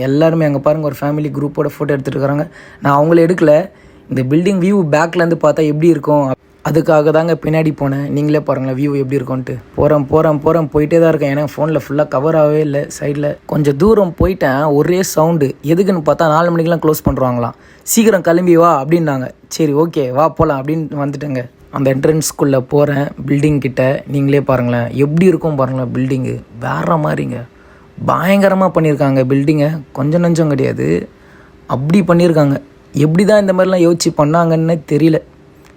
எல்லாருமே அங்கே பாருங்கள் ஒரு ஃபேமிலி குரூப்போட ஃபோட்டோ எடுத்துகிட்டு இருக்காங்க. நான் அவங்கள எடுக்கல. இந்த பில்டிங் வியூ பேக்லேருந்து பார்த்தா எப்படி இருக்கும் அதுக்காக தாங்க பின்னாடி போனேன். நீங்களே பாருங்களேன் வியூ எப்படி இருக்கும்ன்ட்டு. போகிறேன் போயிட்டே தான் இருக்கேன். ஏன்னா ஃபோனில் ஃபுல்லாக கவர் ஆகவே இல்லை. சைடில் கொஞ்சம் தூரம் போயிட்டேன். ஒரே சவுண்டு. எதுக்குன்னு பார்த்தா 4 மணிக்கெலாம் க்ளோஸ் பண்ணுறாங்களாம். சீக்கிரம் கிளம்பி வா அப்படின்னாங்க. சரி ஓகே வா போகலாம் அப்படின்னு வந்துட்டேங்க. அந்த என்ட்ரன்ஸ்குள்ளே போகிறேன் பில்டிங் கிட்ட. நீங்களே பாருங்களேன் எப்படி இருக்கும் பாருங்களேன். பில்டிங்கு வேறு மாதிரிங்க. பயங்கரமாக பண்ணியிருக்காங்க பில்டிங்கை. கொஞ்சம் நஞ்சம் கிடையாது, அப்படி பண்ணியிருக்காங்க. எப்படி தான் இந்த மாதிரிலாம் யோசிச்சு பண்ணாங்கன்னு தெரியல.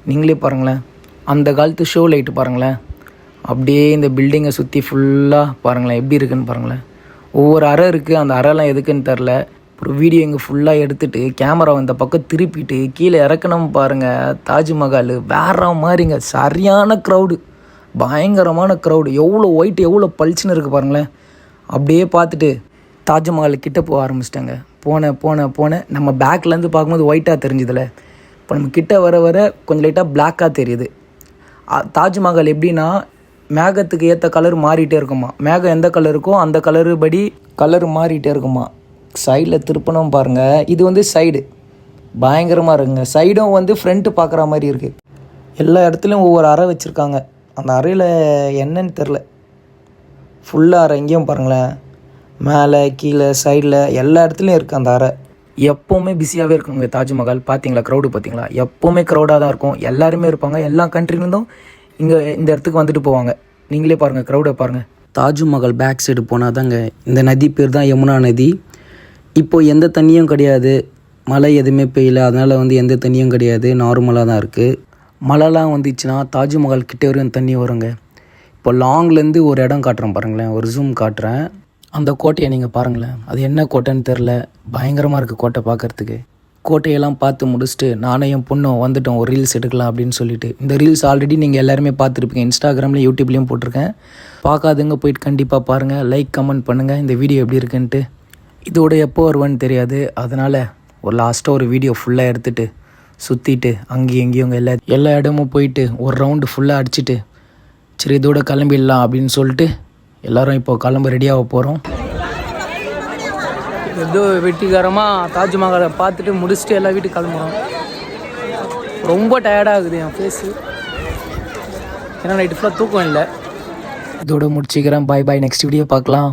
நீங்களே பாருங்களேன் அந்த காலத்து ஷோ லைட்டு பாருங்களேன். அப்படியே இந்த பில்டிங்கை சுற்றி ஃபுல்லாக பாருங்களேன் எப்படி இருக்குன்னு பாருங்களேன். ஒவ்வொரு அறை இருக்குது. அந்த அறைலாம் எதுக்குன்னு தெரில. ஒரு வீடியோ இங்கே ஃபுல்லாக எடுத்துகிட்டு கேமரா இந்த பக்கம் திருப்பிட்டு கீழே இறக்கணும் பாருங்கள். தாஜ்மஹால் வேற மாதிரிங்க. சரியான க்ரௌடு, பயங்கரமான க்ரௌடு. எவ்வளோ ஒயிட் எவ்வளோ பளிச்சுன்னு இருக்குது பாருங்களேன். அப்படியே பார்த்துட்டு தாஜ்மஹால் கிட்டே போக ஆரம்பிச்சிட்டாங்க. போனேன் நம்ம பேக்லேருந்து பார்க்கும்போது ஒயிட்டாக தெரிஞ்சுதில்ல. இப்போ நம்ம கிட்ட வர கொஞ்சம் லைட்டாக பிளாக்காக தெரியுது. தாஜ்மஹால் எப்படின்னா மேகத்துக்கு ஏற்ற கலர் மாறிட்டே இருக்குமா. மேகம் எந்த கலர் இருக்கோ அந்த கலரு படி கலர் மாறிட்டே இருக்குமா. சைடில் திருப்பணும் பாருங்கள். இது வந்து சைடு பயங்கரமாக இருக்குங்க. சைடும் வந்து ஃப்ரண்ட்டு பார்க்குற மாதிரி இருக்குது. எல்லா இடத்துலையும் ஒவ்வொரு அறை வச்சுருக்காங்க. அந்த அறையில் என்னன்னு தெரில. ஃபுல்லாக அறை எங்கேயும் பாருங்களேன். மேலே கீழே சைடில் எல்லா இடத்துலையும் இருக்குது அந்த அறை. எப்போவுமே பிஸியாகவே இருக்குங்க தாஜ்மஹால். பார்த்தீங்களா க்ரௌடு பார்த்தீங்களா. எப்போவுமே க்ரௌடாக தான் இருக்கும். எல்லாருமே இருப்பாங்க. எல்லா கண்ட்ரிலேருந்தும் இங்கே இந்த இடத்துக்கு வந்துட்டு போவாங்க. நீங்களே பாருங்கள் க்ரௌடை பாருங்கள். தாஜ்மஹால் பேக் சைடு போனால் தாங்க இந்த நதி பேர் தான் யமுனா நதி. இப்போது எந்த தண்ணியும் கிடையாது. மழை எதுவுமே பெய்யல. அதனால் வந்து எந்த தண்ணியும் கிடையாது. நார்மலாக தான் இருக்குது. மழைலாம் வந்துச்சுன்னா தாஜ்மஹால் கிட்டே வரையும் தண்ணி வருங்க. இப்போ லாங்லேருந்து ஒரு இடம் காட்டுறேன் பாருங்களேன். ஒரு ஜூம் காட்டுறேன். அந்த கோட்டையை நீங்கள் பாருங்களேன். அது என்ன கோட்டைன்னு தெரில. பயங்கரமாக இருக்குது கோட்டை பார்க்குறதுக்கு. கோட்டையெல்லாம் பார்த்து முடிச்சுட்டு நானும் என் பொண்ணும் வந்துட்டோம் ஒரு ரீல்ஸ் எடுக்கலாம் அப்படின்னு சொல்லிட்டு. இந்த ரீல்ஸ் ஆல்ரெடி நீங்கள் எல்லாருமே பார்த்துருப்பீங்க. இன்ஸ்டாகிராமில் யூடியூப்லேயும் போட்டிருக்கேன். பார்க்காதுங்க போயிட்டு கண்டிப்பாக பாருங்கள். லைக் கமெண்ட் பண்ணுங்கள் இந்த வீடியோ எப்படி இருக்குன்ட்டு. இதோட எப்போ வருவேன்னு தெரியாது. அதனால் ஒரு லாஸ்ட்டாக ஒரு வீடியோ ஃபுல்லாக எடுத்துகிட்டு சுற்றிட்டு அங்கேயும் எங்கேயும் எல்லா இடமும் போயிட்டு ஒரு ரவுண்டு ஃபுல்லாக அடிச்சுட்டு சரி இதோட கிளம்பிடலாம் அப்படின்னு சொல்லிட்டு எல்லோரும் இப்போ கிளம்ப ரெடியாக போகிறோம். ஏதோ வெற்றிகரமாக தாஜ்மஹாலை பார்த்துட்டு முடிச்சுட்டு எல்லா வீட்டுக்கு கிளம்புறோம். ரொம்ப டயர்டாகுது என் ஃபேஸு. ஏன்னா நைட்டு ஃபுல்லாக தூக்கம் இல்லை. இதோட முடிச்சுக்கிறேன். பாய் நெக்ஸ்ட் வீடியோ பார்க்கலாம்.